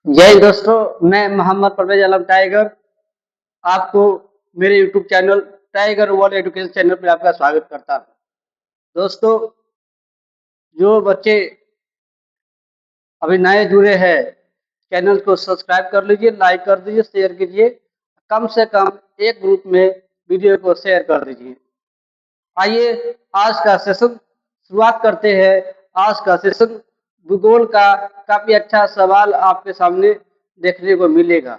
जय हिंद दोस्तों, मैं मोहम्मद परवेज आलम टाइगर आपको मेरे YouTube channel tiger world education channel पर आपका स्वागत करता हूँ। दोस्तों, जो बच्चे अभी नए जुड़े हैं, चैनल को सब्सक्राइब कर लीजिए, लाइक कर दीजिए, शेयर कीजिए। कम से कम एक ग्रुप में वीडियो को शेयर कर दीजिए। आइए आज का सेशन शुरुआत करते हैं। आज का सेशन भूगोल का काफी अच्छा सवाल आपके सामने देखने को मिलेगा,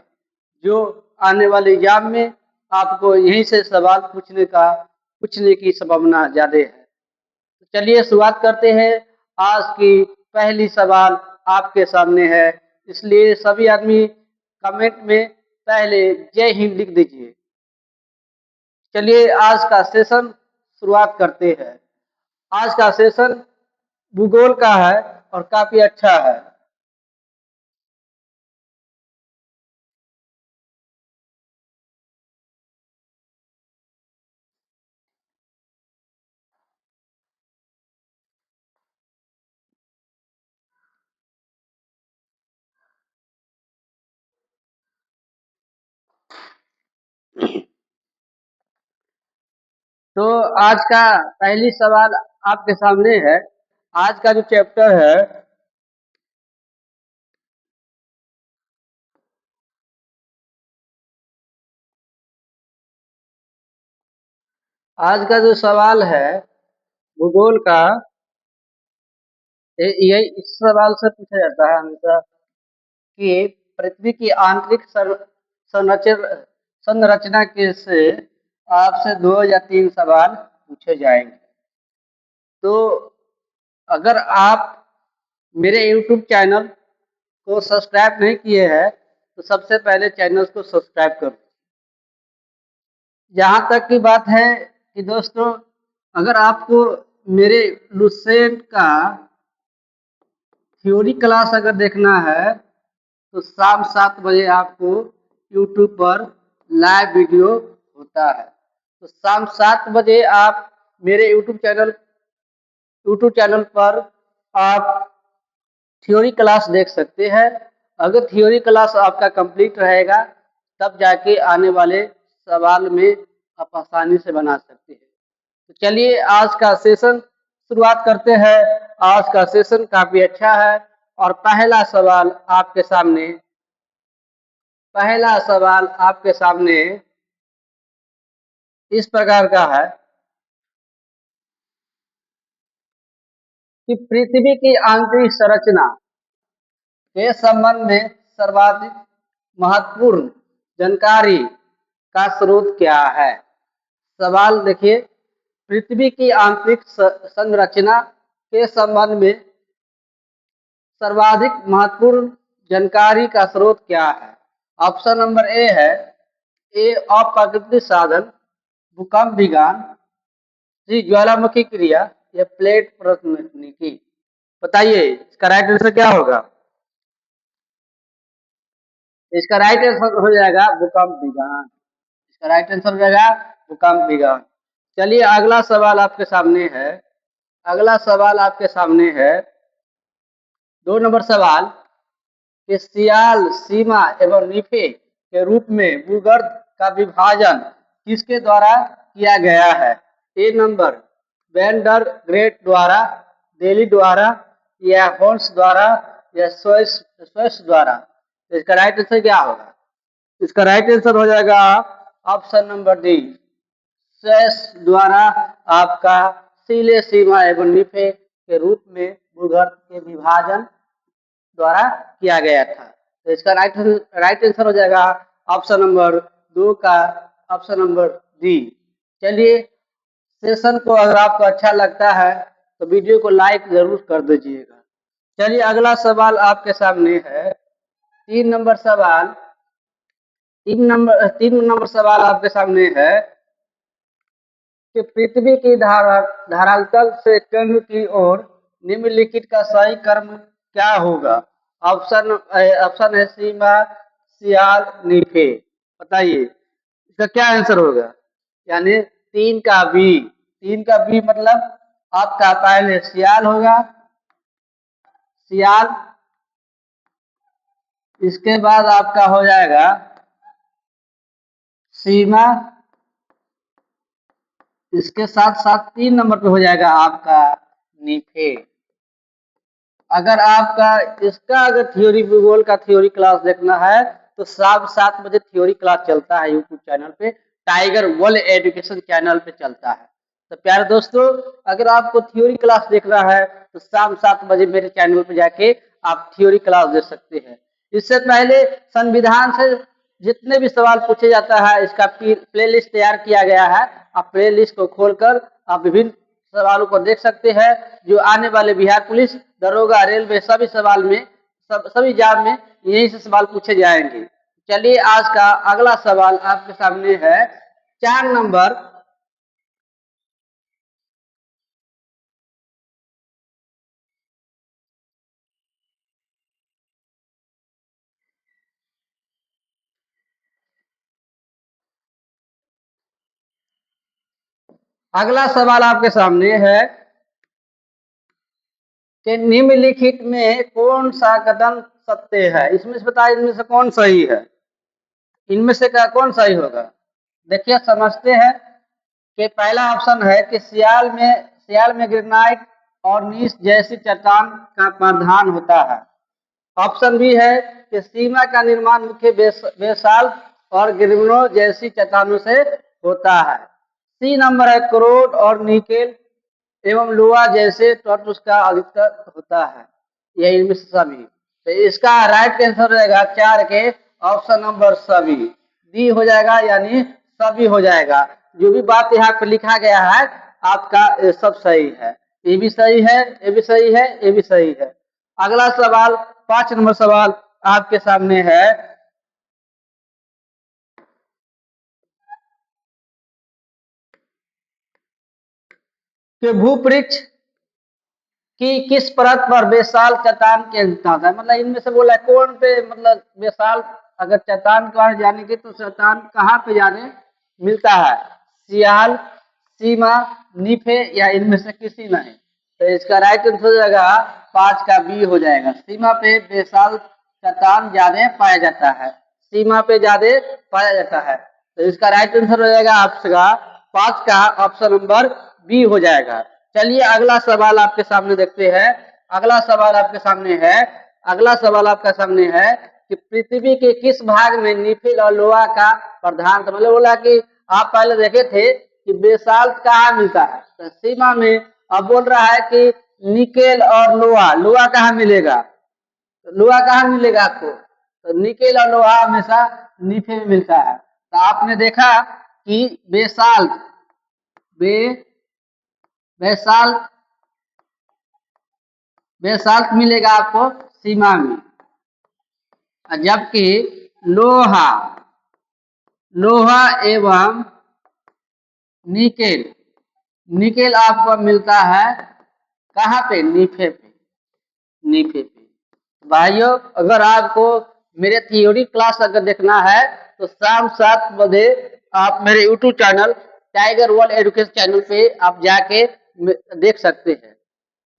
जो आने वाले एग्जाम में आपको यहीं से सवाल पूछने की संभावना ज्यादा है। तो चलिए शुरुआत करते हैं। आज की पहली सवाल आपके सामने है, इसलिए सभी आदमी कमेंट में पहले जय हिंद लिख दीजिए। चलिए आज का सेशन शुरुआत करते हैं। आज का सेशन भूगोल का है और काफी अच्छा है। तो आज का पहली सवाल आपके सामने है। आज का जो चैप्टर है, आज का जो सवाल है भूगोल का, यही इस सवाल से पूछा जाता है हमेशा कि पृथ्वी की आंतरिक संरचना संरचना के से आपसे 2 या 3 सवाल पूछे जाएंगे। तो अगर आप मेरे YouTube चैनल को सब्सक्राइब नहीं किए हैं तो सबसे पहले चैनल को सब्सक्राइब करो। जहाँ तक की बात है कि दोस्तों, अगर आपको मेरे लुसेंट का थ्योरी क्लास अगर देखना है तो शाम 7 बजे आपको YouTube पर लाइव वीडियो होता है। तो शाम 7 बजे आप मेरे यूट्यूब चैनल पर आप थ्योरी क्लास देख सकते हैं। अगर थ्योरी क्लास आपका कंप्लीट रहेगा तब जाके आने वाले सवाल में आप आसानी से बना सकते हैं। तो चलिए आज का सेशन शुरुआत करते हैं। आज का सेशन काफी अच्छा है और पहला सवाल आपके सामने इस प्रकार का है कि पृथ्वी की आंतरिक संरचना के संबंध में सर्वाधिक महत्वपूर्ण जानकारी का स्रोत क्या है। सवाल देखिए, पृथ्वी की आंतरिक संरचना के संबंध में सर्वाधिक महत्वपूर्ण जानकारी का स्रोत क्या है। ऑप्शन नंबर ए है, ए अप्राकृतिक साधन, भूकंप विज्ञान, सी ज्वालामुखी क्रिया, या प्लेट प्रत्यानीकी। बताइए इसका राइट आंसर क्या होगा। इसका राइट आंसर हो जाएगा भूकंप विज्ञान। इसका राइट आंसर हो जाएगा भूकंप विज्ञान। चलिए अगला सवाल आपके सामने है। अगला सवाल आपके सामने है 2 नंबर सवाल कि सियाल, सीमा एवं नीफे के रूप में भूगर्भ का विभाजन किसके द्वारा किया गया है। ए नंबर वेंडर ग्रेट द्वारा, डेली द्वारा, या होल्स द्वारा, या स्वेस द्वारा। तो इसका राइट आंसर क्या होगा। इसका राइट आंसर हो जाएगा ऑप्शन नंबर डी, स्वेस द्वारा। आपका सीले, सीमा एवं नीफे के रूप में भूगर्भ के विभाजन द्वारा किया गया था। तो इसका राइट आंसर हो जाएगा ऑप्शन नंबर 2 का ऑप्शन नंबर डी। चलिए, सेशन को अगर आपको अच्छा लगता है तो वीडियो को लाइक जरूर कर दीजिएगा। चलिए अगला सवाल आपके सामने है। 3 नंबर सवाल आपके सामने है कि पृथ्वी की धरातल से केंद्र की ओर निम्नलिखित का सही क्रम क्या होगा। ऑप्शन है सीमा, सियाल, नीफे। बताइए इसका क्या आंसर होगा। यानी 3 का बी मतलब आपका पहले सियाल होगा, सियाल, इसके बाद आपका हो जाएगा सीमा। इसके साथ साथ 3 नंबर पे हो जाएगा आपका निफे। अगर आपका इसका अगर थ्योरी भूगोल का थ्योरी क्लास देखना है तो शाम 7 बजे थ्योरी क्लास चलता है यूट्यूब चैनल पे, टाइगर वर्ल्ड एजुकेशन चैनल पे चलता है। तो प्यारे दोस्तों, अगर आपको थ्योरी क्लास देखना है तो शाम 7 बजे मेरे चैनल पे जाके आप थ्योरी क्लास देख सकते हैं। इससे पहले संविधान से जितने भी सवाल पूछे जाता है इसका प्ले लिस्ट तैयार किया गया है। आप प्ले लिस्ट को खोलकर आप विभिन्न सवालों को देख सकते हैं जो आने वाले बिहार पुलिस, दरोगा, रेलवे सभी सवाल में सभी एग्जाम में यही से सवाल पूछे जाएंगे। चलिए आज का अगला सवाल आपके सामने है 4 नंबर। अगला सवाल आपके सामने है कि निम्नलिखित में कौन सा कथन सत्य है। इसमें से बताइए इनमें से कौन सही है, इनमें से क्या कौन सही होगा। देखिए समझते हैं कि पहला ऑप्शन है कि सियाल में ग्रेनाइट और नीस जैसी चट्टान का प्रधान होता है। ऑप्शन बी है कि सीमा का निर्माण मुख्य बेसाल्ट और ग्रेनुलो जैसी चट्टानों से होता है। सी नंबर है क्रोड और निकेल एवं लोहा जैसे तत्व का अधिकतर होता है। यही इनमें से सभी। तो इसका राइट आंसर रहेगा 4 के ऑप्शन नंबर सभी, डी हो जाएगा, यानी सभी हो जाएगा। जो भी बात यहाँ पे लिखा गया है आपका ये सब सही है। ये भी सही है, ये भी सही है, ये भी सही है। अगला सवाल 5 नंबर सवाल आपके सामने है कि भूपृष्ठ कि किस परत पर बेसाल चट्टान के स्थान है। मतलब इनमें से बोला कौन पे, मतलब बेसाल अगर चट्टान के बारे जानेंगे तो चट्टान कहाँ पे जाने मिलता है, सियाल, सीमा, निफे या इनमें से किसी नहीं। तो इसका राइट आंसर हो जाएगा 5 का बी हो जाएगा। सीमा पे बेसाल चट्टान ज्यादा पाया जाता है, सीमा पे ज्यादा पाया जाता है। तो इसका राइट आंसर हो जाएगा आपका 5 का ऑप्शन नंबर बी हो जाएगा। चलिए अगला सवाल आपके सामने देखते हैं। अगला सवाल आपके सामने है, अगला सवाल आपके सामने है कि पृथ्वी के किस भाग में निफिल और लोहा का प्रधान था। मतलब बोला कि आप पहले देखे थे कि बेसाल्ट कहाँ मिलता है, तो सीमा में। अब बोल रहा है कि निकेल और लोहा, लोहा कहाँ मिलेगा, तो लोहा कहाँ मिलेगा आपको, तो निकेल और लोहा हमेशा नीफे में मिलता है। तो आपने देखा कि बे बेसाल्ट बेसाल्ट मिलेगा आपको सीमा में, जबकि लोहा लोहा एवं निकेल निकेल आपको मिलता है कहाँ पे, नीफे पे, नीफे पे। भाइयों अगर आपको मेरे थ्योरी क्लास अगर देखना है तो शाम 7 बजे आप मेरे YouTube channel tiger world education channel पे आप जाके देख सकते हैं।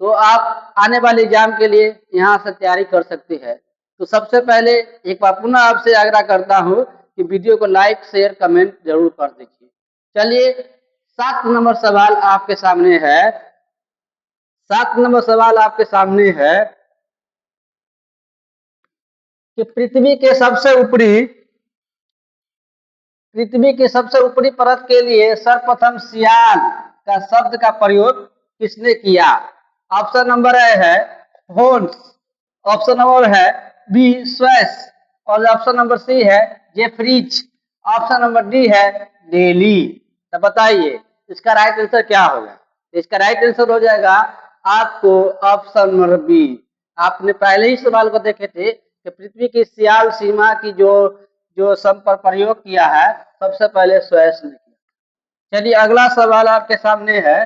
तो आप आने वाले एग्जाम के लिए यहाँ से तैयारी कर सकते हैं। तो सबसे पहले एक बार पुनः आपसे आग्रह करता हूँ कि वीडियो को लाइक शेयर कमेंट जरूर कर दीजिए। चलिए 7 नंबर सवाल आपके सामने है। 7 नंबर सवाल आपके सामने है कि पृथ्वी के सबसे ऊपरी परत के लिए सर्वप्रथम सियाल का शब्द का प्रयोग किसने किया। ऑप्शन नंबर ए है होन्स, ऑप्शन नंबर है बी स्वेस, और ऑप्शन नंबर सी है जेफ्रीज, ऑप्शन नंबर डी है डेली। तो बताइए इसका राइट आंसर क्या होगा। इसका राइट आंसर हो जाएगा आपको ऑप्शन नंबर बी। आपने पहले ही सवाल को देखे थे कि पृथ्वी की सियाल सीमा की जो जो शब्द पर प्रयोग किया है सबसे पहले स्वेस ने किया। चलिए अगला सवाल आपके सामने है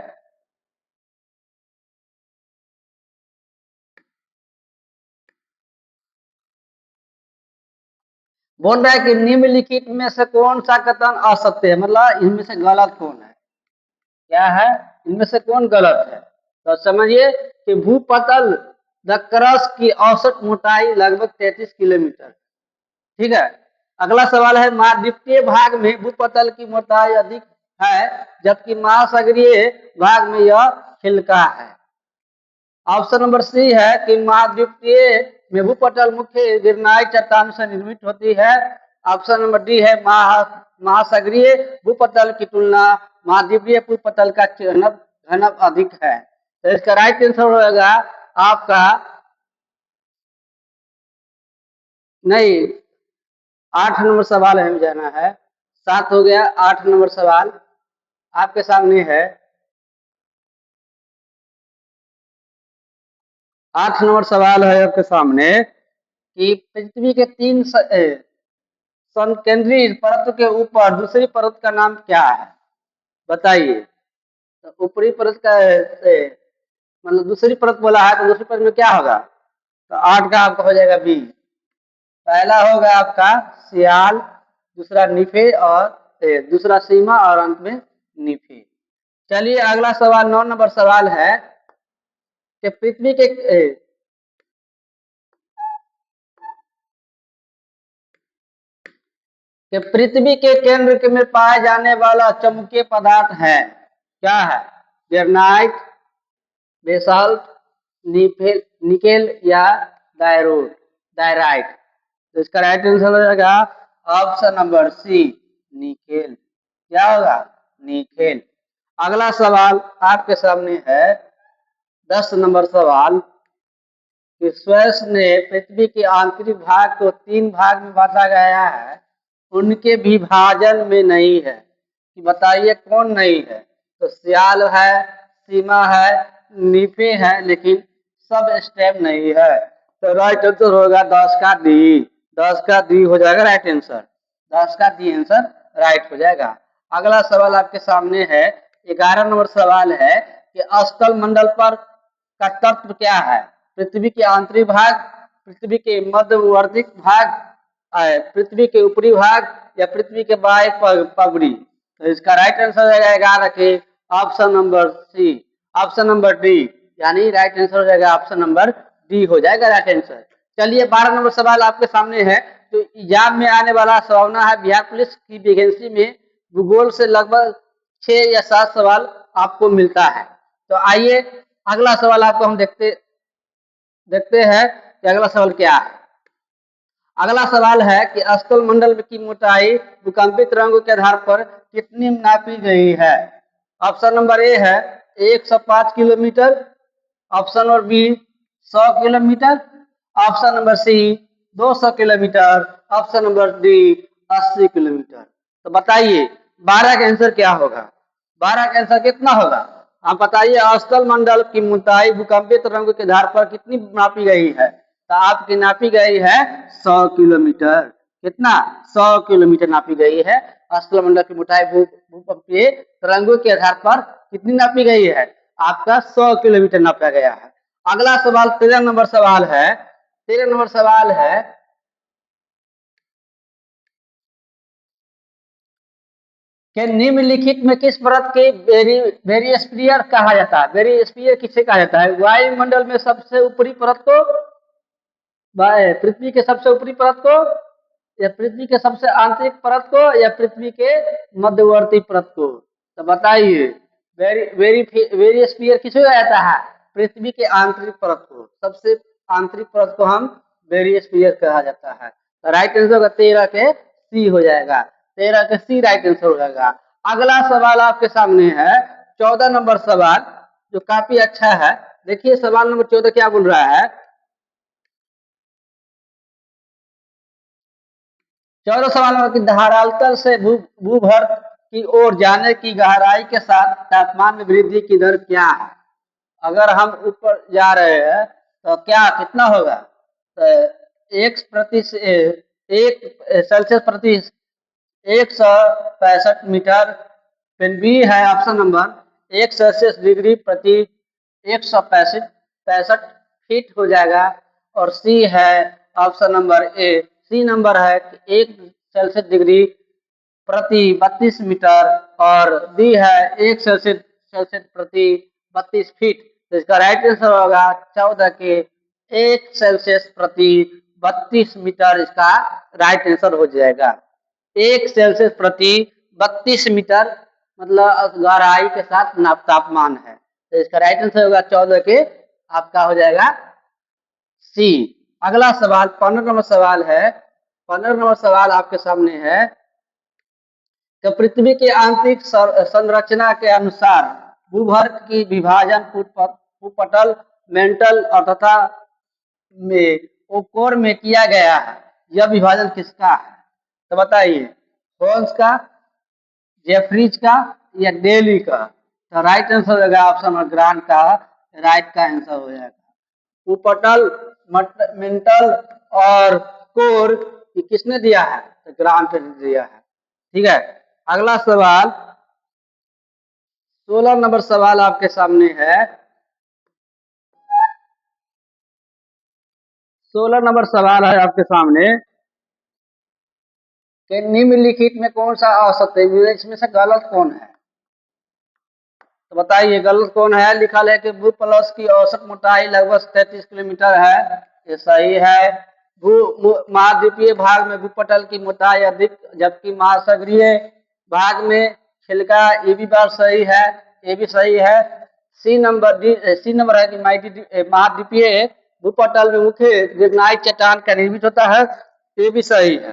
बोल रहा है कि निम्नलिखित में से कौन सा कथन असत्य है। मतलब इनमें से गलत कौन है, क्या है, इनमें से कौन गलत है। तो समझिए कि भूपतल द क्रस्ट की औसत मोटाई लगभग 33 किलोमीटर, ठीक है। अगला सवाल है महाद्वीपीय भाग में भूपतल की मोटाई अधिक है जबकि महासागरीय भाग में यह हल्का है। ऑप्शन नंबर सी है कि महाद्वीपीय में भूपटल मुख्य गिरनाइट चट्टान से निर्मित होती है। ऑप्शन नंबर डी है महासागरीय भूपटल की तुलना महाद्वीपीय भूपटल का घनत्व अधिक है। तो इसका राइट आंसर होगा आपका नहीं, 8 नंबर सवाल हमें जाना है। 7 हो गया, 8 नंबर सवाल आपके सामने है। 8 नंबर सवाल है आपके सामने कि पृथ्वी के 3 संकेंद्रीय परत के ऊपर दूसरी परत का नाम क्या है, बताइए। तो ऊपरी परत का मतलब दूसरी परत बोला है तो दूसरी परत में क्या होगा, तो 8 का आपका हो जाएगा बी। पहला होगा आपका सियाल, दूसरा निफे और दूसरा सीमा और अंत में निफे। चलिए अगला सवाल 9 नंबर सवाल है कि पृथ्वी के पृथ्वी के केंद्र में पाए जाने वाला चुंबकीय पदार्थ है, क्या है, ग्रेनाइट, बेसाल्ट, निकेल या डायराइट। तो इसका राइट आंसर हो जाएगा ऑप्शन नंबर सी, निकेल। क्या होगा, निकेल। अगला सवाल आपके सामने है 10 नंबर सवाल कि स्वयं ने पृथ्वी के आंतरिक भाग को 3 भाग में बांटा गया है, उनके विभाजन में नहीं है, कि बताइए कौन नहीं है। तो सियाल है, सीमा है, निफे है, लेकिन सब स्टेप नहीं है। तो राइट आंसर होगा 10 का डी। 10 का डी हो जाएगा राइट आंसर। 10 का डी आंसर राइट हो जाएगा। अगला सवाल आपके सामने है 11 नंबर सवाल है कि स्थल मंडल पर का तत्व क्या है, पृथ्वी के आंतरिक भाग, पृथ्वी के मध्यवर्ती भाग, पृथ्वी के ऊपरी भाग या पृथ्वी के बाह्य पगड़ी। तो इसका राइट आंसर हो जाएगा 11 के option number C, option number D, यानी राइट आंसर हो जाएगा ऑप्शन नंबर डी हो जाएगा राइट आंसर। चलिए 12 नंबर सवाल आपके सामने है। तो एग्जाम में आने वाला संभावना है बिहार पुलिस की वैकेंसी में भूगोल से लगभग 6 या 7 सवाल आपको मिलता है। तो आइए अगला सवाल आपको हम देखते हैं कि अगला सवाल क्या है। अगला सवाल है कि स्थल मंडल की मोटाई भूकंपित तरंगों के आधार पर कितनी नापी गई है। ऑप्शन नंबर ए है 105 kilometre, option number B 100 kilometre, option number C 200 kilometre, option number D 80 kilometre. तो बताइए 12 का आंसर क्या होगा, 12 का आंसर कितना होगा, आप बताइए। स्थल मंडल की मोटाई भूकंपित तरंगों के आधार पर कितनी नापी गई है, तो आपकी नापी गई है 100 किलोमीटर। कितना, 100 किलोमीटर नापी गई है। स्थल मंडल की मोटाई भूकंपीय तरंगों के आधार पर कितनी नापी गई है, आपका 100 किलोमीटर नापा गया है। अगला सवाल 13 नंबर सवाल है। 13 नंबर सवाल है कि निम्नलिखित में किस परत के वेरिस्फीयर कहा जाता है। वेरिस्फीयर किसे कहा जाता है, वायुमंडल में सबसे ऊपरी परत को, पृथ्वी के सबसे ऊपरी परत को, या पृथ्वी के सबसे आंतरिक परत को, या पृथ्वी के मध्यवर्ती परत को। तो बताइए वेरिस्फीयर किसे कहा जाता है, पृथ्वी के आंतरिक परत को, सबसे आंतरिक परत को हम वेरिस्फीयर कहा जाता है। तो राइट आंसर होगा 13 के सी हो जाएगा, 13 के सी राइट आंसर हो जाएगा। अगला सवाल आपके सामने है 14 नंबर सवाल, जो काफी अच्छा है। देखिए सवाल नंबर 14 क्या बोल रहा है। 14 सवाल नंबर की धरातल से भूगर्भ की ओर जाने की गहराई के साथ तापमान में वृद्धि की दर क्या है। अगर हम ऊपर जा रहे हैं तो क्या कितना होगा, तो 1 सेल्सियस प्रति 165 मीटर। फिर बी है ऑप्शन नंबर 1 सेल्सियस डिग्री प्रति 165 फीट हो जाएगा। और सी है option number A, C number है 1 सेल्सियस डिग्री प्रति 32 मीटर। और डी है 1 सेल्सियस प्रति 32 फीट। तो इसका राइट आंसर होगा 14 के 1 सेल्सियस प्रति 32 मीटर इसका राइट आंसर हो जाएगा। 1 सेल्सियस प्रति 32 मीटर मतलब गहराई के साथ तापमान है, तो इसका राइट आंसर होगा 14 के आपका हो जाएगा सी। अगला सवाल 15 नंबर सवाल है। 15 नंबर सवाल आपके सामने है कि पृथ्वी के आंतरिक संरचना के अनुसार भूभाग की विभाजन भूपटल मेंटल और तथा में कोर में किया गया है। यह विभाजन किसका है? तो बताइए, होल्स का, जेफरीज का या डेली का? तो राइट आंसर होगा ऑप्शन नंबर ग्रांट का राइट का आंसर हो जाएगा। भूपटल मेंटल और कोर ये किसने दिया है? तो ग्रांट ने दिया है। ठीक है, अगला सवाल 16 नंबर सवाल आपके सामने है। 16 नंबर सवाल है आपके सामने कि निम्नलिखित में कौन सा औसत है? इसमें से गलत कौन है? तो बताइए गलत कौन है? लिखा है कि भू प्लस की औसत मोटाई लगभग 33 किलोमीटर है, ये सही है। भू महाद्वीपीय भाग में भूपटल की मोटाई अधिक, जबकि महासागरीय भाग में छिलका, ये भी बात सही है, ये भी सही है। सी नंबर है कि महाद्वीपीय भूपटल में मुख्य ग्रेनाइट चट्टान का निर्मित होता है, ये भी सही है।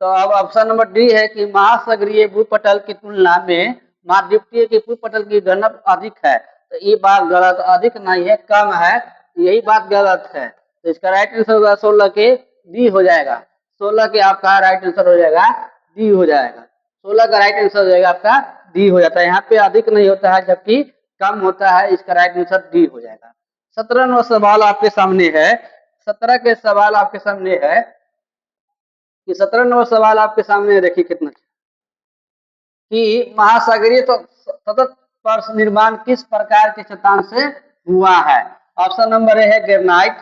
तो अब ऑप्शन नंबर डी है कि महासागरीय भूपटल की तुलना में महाद्वीपीय के भूपटल की घनत्व अधिक है, तो ये बात गलत, अधिक नहीं है, कम है, यही बात गलत है। तो इसका राइट आंसर होगा 16 के डी हो जाएगा। 16 के आपका राइट आंसर हो जाएगा डी हो जाएगा। 16 का राइट आंसर हो जाएगा आपका डी हो जाता है। यहाँ पे अधिक नहीं होता है जबकि कम होता है, इसका राइट आंसर डी हो जाएगा। 17वां सवाल आपके सामने है। 17 के सवाल आपके सामने है कि 17 नंबर सवाल आपके सामने देखिए कितना कि महासागरीय तो सतत पर्श निर्माण किस प्रकार के चट्टान से हुआ है? ऑप्शन नंबर ए है ग्रेनाइट,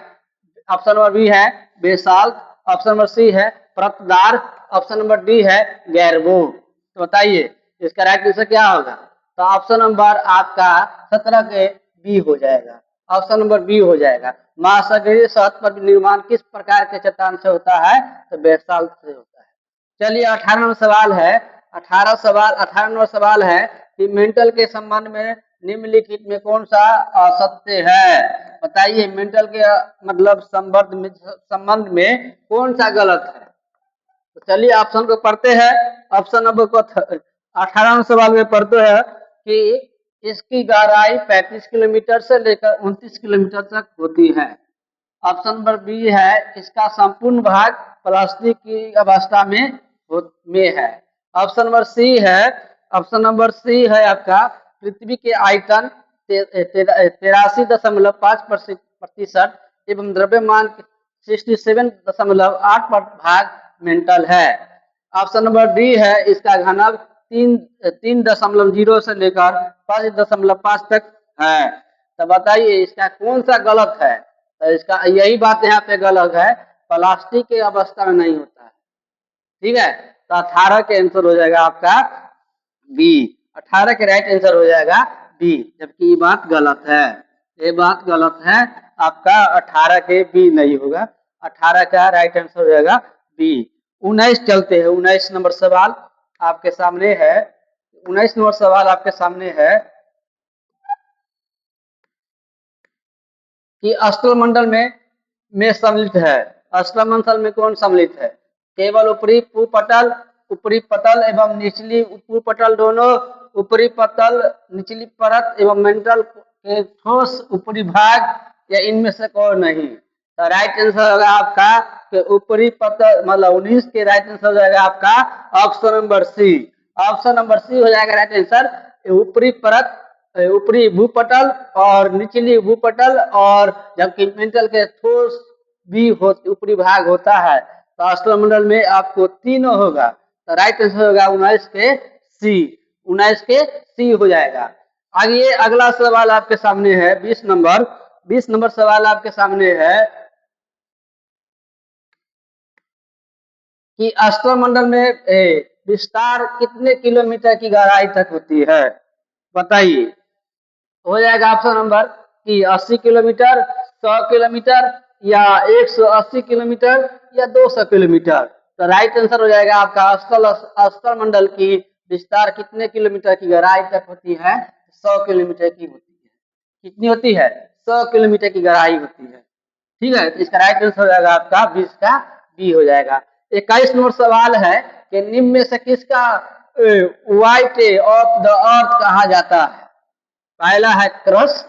ऑप्शन नंबर बी है बेसाल्ट, ऑप्शन नंबर सी है परतदार, ऑप्शन नंबर डी है गैरवो। तो बताइए इसका राइट आंसर क्या होगा? तो ऑप्शन नंबर आपका 17 के बी हो जाएगा। ऑप्शन नंबर बी हो जाएगा। महासागरीय सतह पर निर्माण किस प्रकार के चट्टान से होता है? तो बेसाल्ट से होता है। चलिए 18 नंबर सवाल है। 18 नंबर सवाल है कि मेंटल के संबंध में निम्नलिखित में कौन सा असत्य है? बताइए मेंटल के मतलब संबंध में कौन सा गलत है? तो चलिए ऑप्शन को पढ़ते हैं। ऑप्शन नंबर को 18 सवाल में पढ़ते हैं कि इसकी गहराई 35 किलोमीटर से लेकर 29 किलोमीटर तक होती है। ऑप्शन नंबर बी है इसका संपूर्ण भाग प्लास्टिक की अवस्था में है। ऑप्शन नंबर सी है, ऑप्शन नंबर सी है आपका पृथ्वी के आयतन 83.5% एवं द्रव्यमान 67.8 भाग मेंटल है। ऑप्शन नंबर डी है इसका घनत्व 3.0 से लेकर 5.5 तक है। तो बताइए इसका कौन सा गलत है? तो इसका यही बात यहाँ पे गलत है, प्लास्टिक के अवस्था में नहीं होता है। ठीक है, तो 18 के आंसर हो जाएगा आपका बी। 18 के राइट आंसर हो जाएगा बी, जबकि ये बात गलत है, ये बात गलत है। आपका 18 के बी नहीं होगा, 18 का राइट आंसर हो जाएगा बी। 19 चलते हैं। 19 नंबर सवाल आपके सामने है। 19 नंबर सवाल आपके सामने है कि अष्टमंडल में सम्मिलित है। अष्टमंडल में कौन सम्मिलित है? केवल ऊपरी भूपटल, ऊपरी पतल एवं निचली भूपटल दोनों, ऊपरी पतल, निचली परत एवं मेंटल के ठोस ऊपरी भाग, या इनमें से कोई नहीं? तो राइट आंसर होगा आपका कि ऊपरी पतल मतलब 19 के राइट आंसर हो जाएगा आपका option number C. Option number C हो जाएगा राइट आंसर। ऊपरी परत, ऊपरी भूपटल और निचली भूपटल, और जबकि मेंटल के ठोस भी ऊपरी भाग होता है। तो अष्टमंडल में आपको तीनों होगा, तो राइट आंसर होगा 19 के सी। 19 के सी हो जाएगा। आगे अगला सवाल आपके सामने है 20 नंबर। 20 नंबर सवाल आपके सामने है कि अष्टमंडल में विस्तार कितने किलोमीटर की गहराई तक होती है? बताइए। हो जाएगा ऑप्शन नंबर कि 80 किलोमीटर, 100 किलोमीटर, या 180 किलोमीटर या 200 किलोमीटर। तो राइट आंसर हो जाएगा आपका स्थल मंडल की विस्तार कितने किलोमीटर की गहराई तक होती है? 100 किलोमीटर की होती है। कितनी होती है? 100 किलोमीटर की गहराई होती है। ठीक है, तो इसका राइट आंसर हो जाएगा आपका 20 का बी हो जाएगा। 21 नंबर सवाल है कि निम्न में से किसका व्हाइट ऑफ द अर्थ कहा जाता है? पहला है क्रस्ट,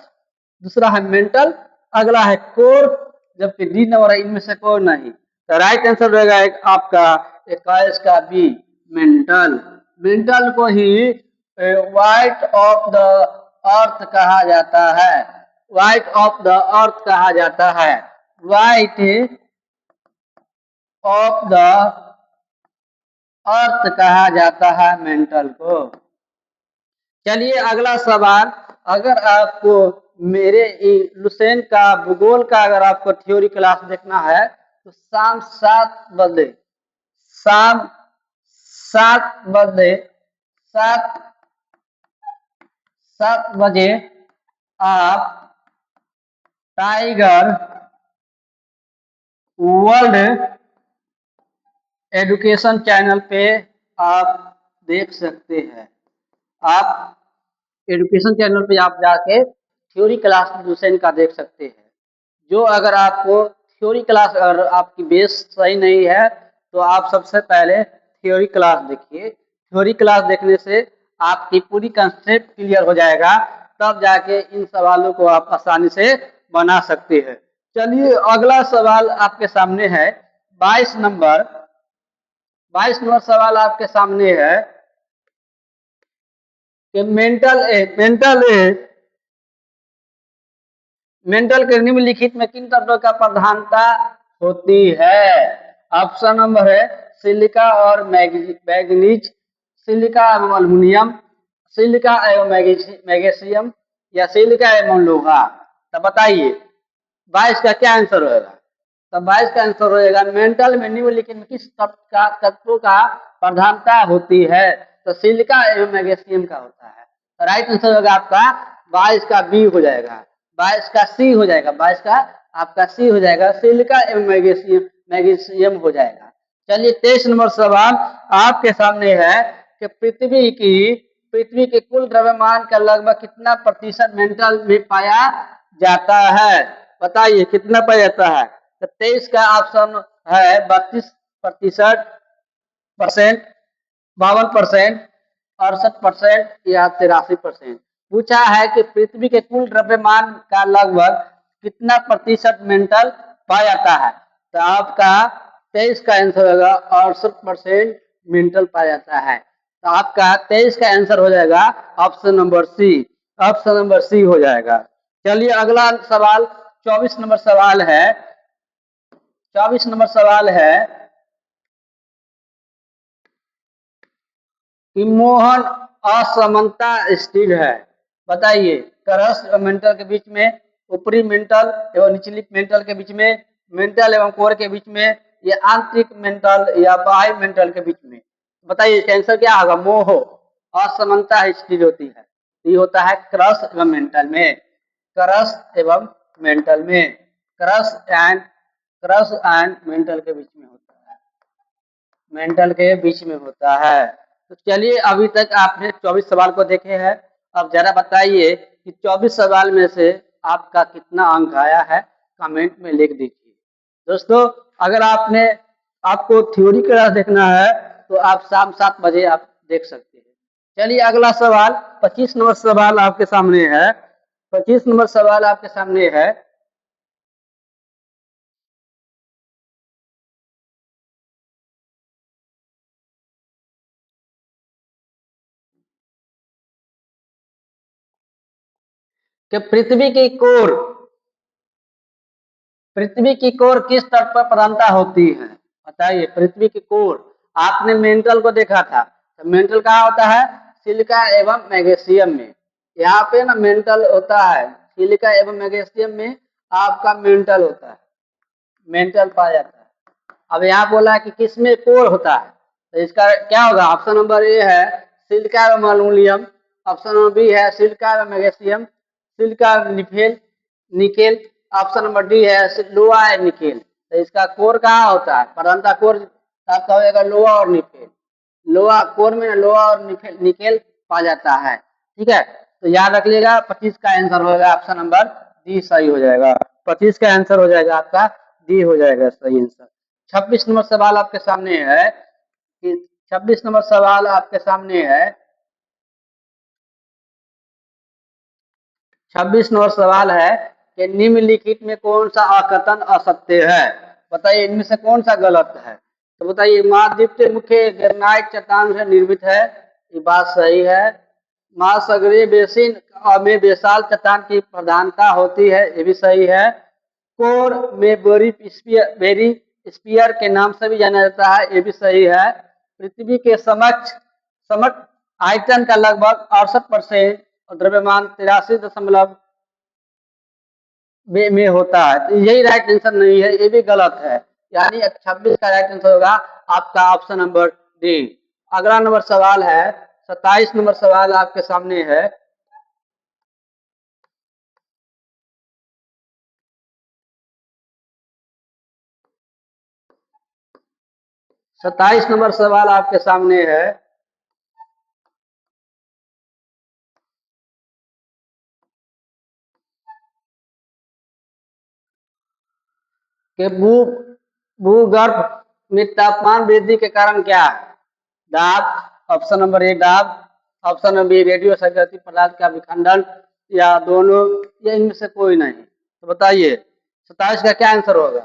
दूसरा है मेंटल, अगला है कोर, जबकि डी नंबर है इनमें से कोई नहीं। तो राइट आंसर रहेगा आपका 21 का बी, मेंटल। मेंटल को ही व्हाइट ऑफ द अर्थ कहा जाता है। व्हाइट ऑफ द अर्थ कहा जाता है। व्हाइट ऑफ द अर्थ कहा जाता है मेंटल को। चलिए अगला सवाल, अगर आपको मेरे लुसेंट का भूगोल का अगर आपको थ्योरी क्लास देखना है तो शाम 7 बजे, शाम 7 बजे, 7 बजे आप टाइगर वर्ल्ड एजुकेशन चैनल पे आप देख सकते हैं। आप एजुकेशन चैनल पे आप जाके थ्योरी क्लास लुसेंट का देख सकते हैं। जो अगर आपको थ्योरी क्लास अगर आपकी बेस सही नहीं है तो आप सबसे पहले थ्योरी क्लास देखिए। थ्योरी क्लास देखने से आपकी पूरी कंसेप्ट क्लियर हो जाएगा, तब जाके इन सवालों को आप आसानी से बना सकते हैं। चलिए अगला सवाल आपके सामने है 22 नंबर। 22 नंबर सवाल आपके सामने है कि मेंटल के निम्नलिखित में किन तत्वों का प्रधानता होती है? ऑप्शन नंबर है सिलिका और मैग्नीज, सिलिका एवं अल्युमिनियम, सिलिका एवं मैग्नीशियम या सिलिका एवं लोहा। तो बताइए 22 का क्या आंसर होगा? तो 22 का आंसर होगा मेंटल में निम्नलिखित में किस तत्वों का प्रधानता होती है? तो सिलिका एवं मैग्नीशियम का होता है। तो राइट आंसर होगा आपका 22 का बी हो जाएगा। 22 का सी हो जाएगा। 22 का आपका सी हो जाएगा, सिलिका एवं मैग्नीशियम हो जाएगा। चलिए 23 नंबर सवाल आपके सामने है कि पृथ्वी के कुल द्रव्यमान का लगभग कितना प्रतिशत मेंटल में पाया जाता है? बताइए कितना पाया जाता है? तो 23 का ऑप्शन है 32%, 52%, 68% या 83%। पूछा है कि पृथ्वी के कुल द्रव्यमान का लगभग कितना प्रतिशत मेंटल पाया जाता है? तो आपका 23 का आंसर होगा 68% मेंटल पाया जाता है। तो आपका 23 का आंसर हो जाएगा option number C. Option number C हो जाएगा। चलिए अगला सवाल 24 नंबर सवाल है। 24 नंबर सवाल है कि मोहन असमानता स्थिर है। बताइए क्रस्ट और मेंटल के बीच में, ऊपरी मेंटल एवं निचली मेंटल के बीच में, मेंटल एवं कोर के बीच में, या आंतरिक मेंटल या बाह्य मेंटल के बीच में। बताइए इसका आंसर क्या होगा? मोह असमानता स्थिर होती है। ये होता है क्रस्ट एवं मेंटल में। क्रस्ट एवं मेंटल में, क्रस्ट एंड मेंटल के बीच में होता है। मेंटल के बीच में होता है। तो चलिए अभी तक आपने 24 सवाल को देखे हैं। अब जरा बताइए कि 24 सवाल में से आपका कितना अंक आया है? कमेंट में लिख दीजिए। दोस्तों अगर आपको थ्योरी क्लास देखना है तो आप शाम 7 बजे आप देख सकते हैं। चलिए अगला सवाल 25 नंबर सवाल आपके सामने है। 25 नंबर सवाल आपके सामने है कि पृथ्वी की कोर किस तट पर प्रधानता होती है? बताइए पृथ्वी की कोर। आपने मेंटल को देखा था, तो मेंटल कहाँ होता है? सिलिका एवं मैग्नीशियम में। यहाँ पे ना मेंटल होता है सिलिका एवं मैग्नीशियम में, आपका मेंटल होता है, मेंटल पाया जाता है। अब यहाँ बोला है कि किसमें कोर होता है, तो इसका क्या होगा? ऑप्शन नंबर ए है सिलिका एवं एल्युमिनियम, ऑप्शन नंबर बी है सिलिका एवं magnesium, silica nickel, option number D है लोहा है निकेल। तो इसका कोर कहाँ होता है? प्रधानता कोर आपका हो जाएगा लोहा और निकेल। लोहा कोर में लोहा और निकेल पा जाता है। ठीक है, तो याद रख लीजिएगा 25 का आंसर होगा ऑप्शन नंबर डी सही हो जाएगा। 25 का आंसर हो जाएगा आपका डी हो जाएगा सही आंसर। 26 नंबर सवाल आपके सामने है कि 26 नंबर सवाल आपके सामने है। 26 नंबर सवाल है कि निम्नलिखित में कौन सा आकथन असत्य है? बताइए इनमें से कौन सा गलत है? तो बताइए महाद्वीप मुख्य ग्रेनाइट चट्टान से निर्मित है, ये बात सही है। महासागरीय बेसिन में विशाल चट्टान की प्रधानता होती है, ये भी सही है। कोर में बेरी स्पीयर के नाम से भी जाना जाता है, ये भी सही है। पृथ्वी के समक्ष आयतन का लगभग 68% और द्रव्यमान 83 में होता है, तो यही राइट आंसर नहीं है, ये भी गलत है। यानी 26 का राइट आंसर होगा आपका ऑप्शन नंबर डी। अगला नंबर सवाल है 27 नंबर सवाल आपके सामने है। 27 नंबर सवाल आपके सामने है कि भूगर्भ में तापमान वृद्धि के कारण क्या है? दाब, ऑप्शन नंबर ए दाब, ऑप्शन नंबर बी रेडियो संगति पदार्थ का विखंडन, या दोनों, या इनमें से कोई नहीं। तो बताइए 27 का क्या आंसर होगा?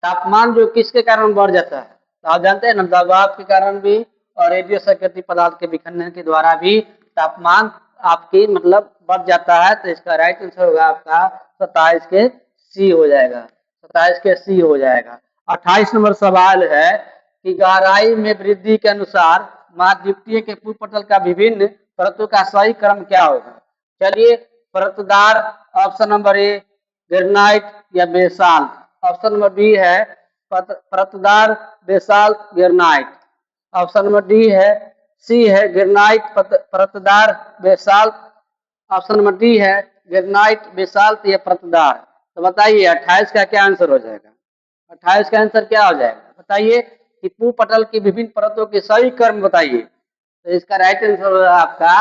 तापमान जो किसके कारण बढ़ जाता है? तो आप जानते हैं ना, दबाव के कारण भी और रेडियो संकेती पदार्थ के विखंडन के द्वारा भी तापमान आपकी मतलब बढ़ जाता है। तो इसका राइट आंसर होगा आपका 27 के सी हो जाएगा। 27 के सी हो जाएगा। 28 नंबर सवाल है कि गहराई में वृद्धि के अनुसार महाद्वीपीय के भूपटल का विभिन्न परतों का सही क्रम क्या होगा? चलिए, परतदार, ऑप्शन नंबर ए ग्रेनाइट या बेसाल्ट, ऑप्शन नंबर बी है परतदार basalt granite, option number D है सी है ग्रेनाइट परतदार बेसाल्ट, ऑप्शन नंबर डी है ग्रेनाइट बेसाल्ट या परतदार। तो बताइए 28 का क्या आंसर हो जाएगा? 28 का आंसर क्या हो जाएगा बताइए कि भूपटल की विभिन्न परतों के सही क्रम बताइए। तो इसका राइट आंसर होगा आपका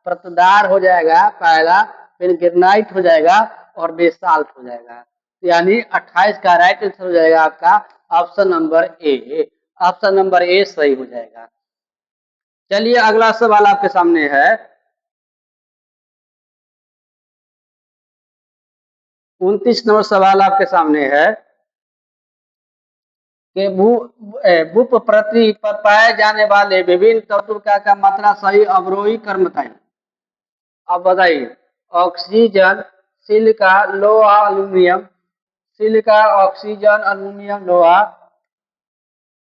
परतदार हो जाएगा पहला, फिर ग्रेनाइट हो जाएगा और बेसाल्ट हो जाएगा। यानी 28 का राइट आंसर हो जाएगा आपका ऑप्शन नंबर ए। ऑप्शन नंबर ए सही हो जाएगा। चलिए अगला सवाल आपके सामने है। 29 नंबर सवाल आपके सामने है कि भूप पृथ्वी पर पाए जाने वाले विभिन्न तत्व का मात्रा सही अवरोही क्रम बताइए। अब बताइए ऑक्सीजन, सिलिका, लोहा, एल्यूमिनियम, सिलिका, ऑक्सीजन, एल्यूमिनियम, लोहा,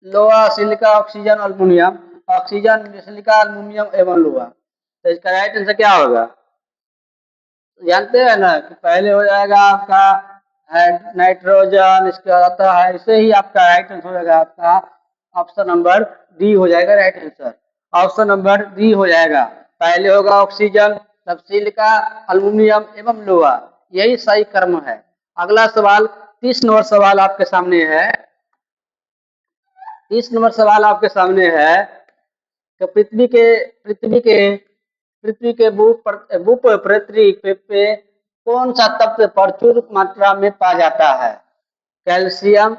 लोहा, silica, oxygen, aluminium, oxygen, silica, aluminium एवं लोहा। तो इसका राइट आंसर क्या होगा? जानते हैं ना कि पहले हो जाएगा आपका है नाइट्रोजन, इसके बाद आता है, इसे ही आपका राइट आंसर हो जाएगा आपका ऑप्शन नंबर डी हो जाएगा right answer. Option number D हो जाएगा। पहले होगा ऑक्सीजन, तब सिलिका, एल्यूमिनियम एवं लोहा, यही सही क्रम है। अगला सवाल 30 नंबर सवाल आपके सामने है। 30 नंबर सवाल आपके सामने है कि पृथ्वी के भूप पृथ्वी पे कौन सा तत्व प्रचुर मात्रा में पाया जाता है? कैल्शियम,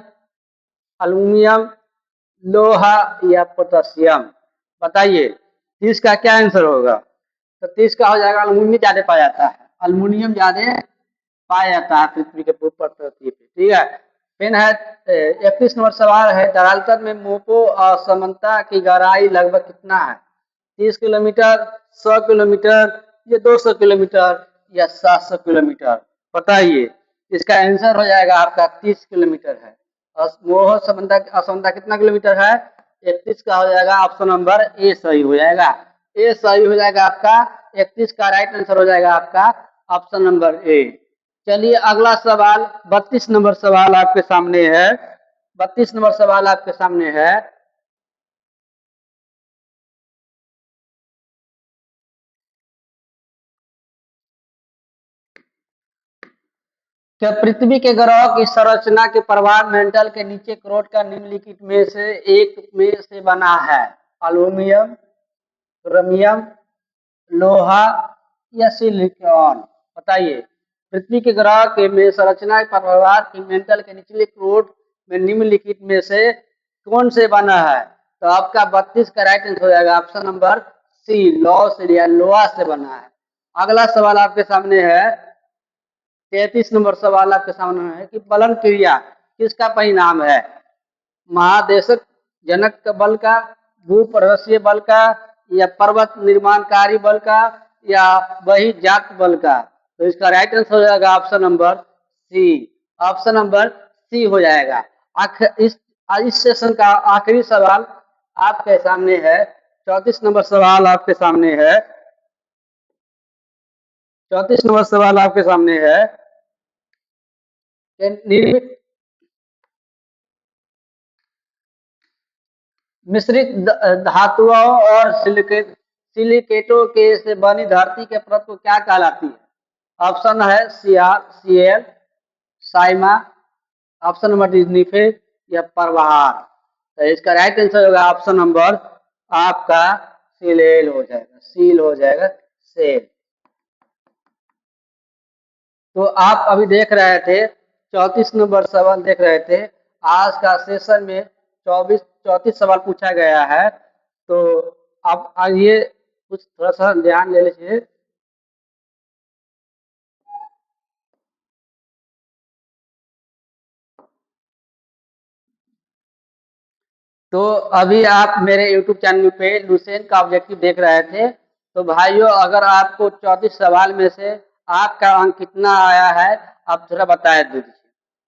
एल्यूमिनियम, लोहा या पोटेशियम। बताइए 30 का क्या आंसर होगा? तो 30 का हो जाएगा एल्यूमिनियम ज्यादा पाया जाता है, एल्यूमिनियम ज्यादा पाया जाता है पृथ्वी के ऊपर पृथ्वी पे। ठीक है, फिर है 31 नंबर सवाल है धरातल में मोपो असमानता की गहराई लगभग कितना है? 30 किलोमीटर, 100 किलोमीटर, या 200 किलोमीटर, या 700 किलोमीटर। बताइए इसका आंसर हो जाएगा आपका 30 किलोमीटर है। और मोह असमानता असमानता कितना किलोमीटर है? 31 का हो जाएगा ऑप्शन नंबर ए सही हो जाएगा। ए सही हो जाएगा आपका। 31 का राइट आंसर हो जाएगा आपका ऑप्शन नंबर ए। चलिए अगला सवाल 32 नंबर सवाल आपके सामने है। 32 नंबर सवाल आपके सामने है क्या पृथ्वी के ग्रह की संरचना के प्रभाव मेंटल के नीचे क्रोट का निम्नलिखित में से एक में से बना है? एल्यूमिनियम, क्रोमियम, लोहा या सिलिकॉन? बताइए। पृथ्वी के ग्रह के में संरचना के प्रभाव की मेंटल के निचले क्रोट में निम्नलिखित में से कौन से बना है? तो आपका 32 का राइट आंसर हो जाएगा ऑप्शन नंबर सी, लौह से या लोहा से बना है। अगला सवाल आपके सामने है, 33 नंबर सवाल आपके सामने है कि बलन क्रिया किसका परिणाम है? महादेशक जनक बल का, भूप्रदेशीय बल का, या पर्वत निर्माणकारी बल का, या वही जात बल का? तो इसका राइट आंसर हो जाएगा option number C. Option number C हो जाएगा। इस सेशन का आखिरी सवाल आपके सामने है। 34 नंबर सवाल आपके सामने है। 34 नंबर सवाल आपके सामने है। निर्मित मिश्रित धातुओं और सिलिकेटों के से बनी धरती के परत को क्या कहलाती है? ऑप्शन है sial, sima, option number D nife, या प्रवाह। तो इसका राइट आंसर होगा ऑप्शन नंबर आपका सील हो जाएगा, सील हो जाएगा, सेल। तो आप अभी देख रहे थे 34 नंबर सवाल देख रहे थे। आज का सेशन में 34 सवाल पूछा गया है। तो आप आइए कुछ थोड़ा सा ध्यान ले लीजिए। तो अभी आप मेरे YouTube चैनल पे लुसेंट का ऑब्जेक्टिव देख रहे थे। तो भाइयों, अगर आपको 34 सवाल में से आपका अंक कितना आया है, आप थोड़ा बता दीजिए,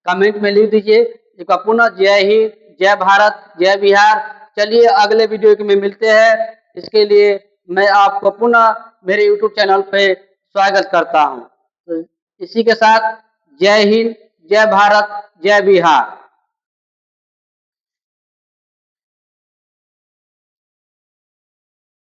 कमेंट में लिख दीजिए। एक पुनः जय हिंद, जय भारत, जय बिहार। चलिए अगले वीडियो में मिलते हैं। इसके लिए मैं आपको पुनः मेरे YouTube चैनल पे स्वागत करता हूँ। तो इसी के साथ जय हिंद, जय भारत, जय बिहार।